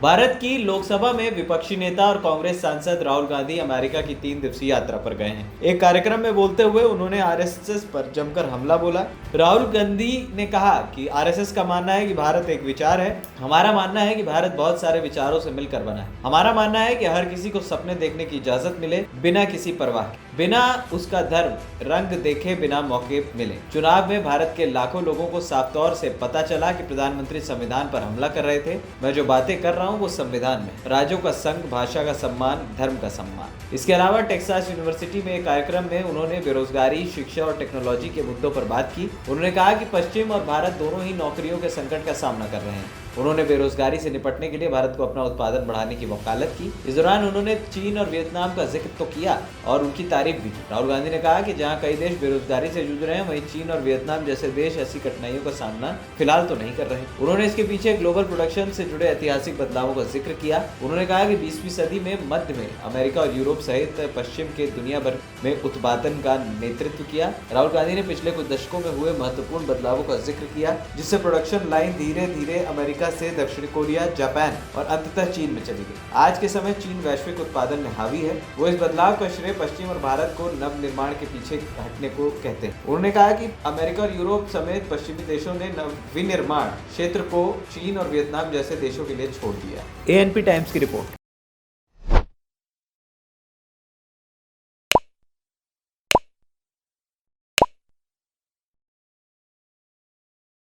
भारत की लोकसभा में विपक्षी नेता और कांग्रेस सांसद राहुल गांधी अमेरिका की 3 दिवसीय यात्रा पर गए हैं। एक कार्यक्रम में बोलते हुए उन्होंने आरएसएस पर जमकर हमला बोला। राहुल गांधी ने कहा कि आरएसएस का मानना है कि भारत एक विचार है। हमारा मानना है कि भारत बहुत सारे विचारों से मिलकर बना है। हमारा मानना है कि हर किसी को सपने देखने की इजाजत मिले, बिना किसी परवाह के, बिना उसका धर्म रंग देखे, बिना मौके मिले। चुनाव में भारत के लाखों लोगों को साफ तौर से पता चला कि प्रधानमंत्री संविधान पर हमला कर रहे थे। मैं जो बातें कर रहा हूँ वो संविधान में, राज्यों का संघ, भाषा का सम्मान, धर्म का सम्मान। इसके अलावा टेक्सास यूनिवर्सिटी में एक कार्यक्रम में उन्होंने बेरोजगारी, शिक्षा और टेक्नोलॉजी के मुद्दों पर बात की। उन्होंने कहा कि पश्चिम और भारत दोनों ही नौकरियों के संकट का सामना कर रहे हैं। उन्होंने बेरोजगारी से निपटने के लिए भारत को अपना उत्पादन बढ़ाने की वकालत की। इस दौरान उन्होंने चीन और वियतनाम का जिक्र तो किया और उनकी तारीफ भी की। राहुल गांधी ने कहा कि जहां कई देश बेरोजगारी से जूझ रहे हैं, वहीं चीन और वियतनाम जैसे देश ऐसी कठिनाइयों का सामना फिलहाल तो नहीं कर रहे। उन्होंने इसके पीछे ग्लोबल प्रोडक्शन से जुड़े ऐतिहासिक बदलावों का जिक्र किया। उन्होंने कहा कि 20वीं सदी में मध्य में अमेरिका और यूरोप सहित पश्चिम के दुनिया भर में उत्पादन का नेतृत्व किया। राहुल गांधी ने पिछले कुछ दशकों में हुए महत्वपूर्ण बदलावों का जिक्र किया, जिससे प्रोडक्शन लाइन धीरे धीरे अमेरिका से दक्षिण कोरिया, जापान और अंततः चीन में चली गई। आज के समय चीन वैश्विक उत्पादन में हावी है। वो इस बदलाव का श्रेय पश्चिम और भारत को नव निर्माण के पीछे हटने को कहते हैं। उन्होंने कहा कि अमेरिका और यूरोप समेत पश्चिमी देशों ने नव विनिर्माण क्षेत्र को चीन और वियतनाम जैसे देशों के लिए छोड़ दिया। एएनपी टाइम्स की रिपोर्ट।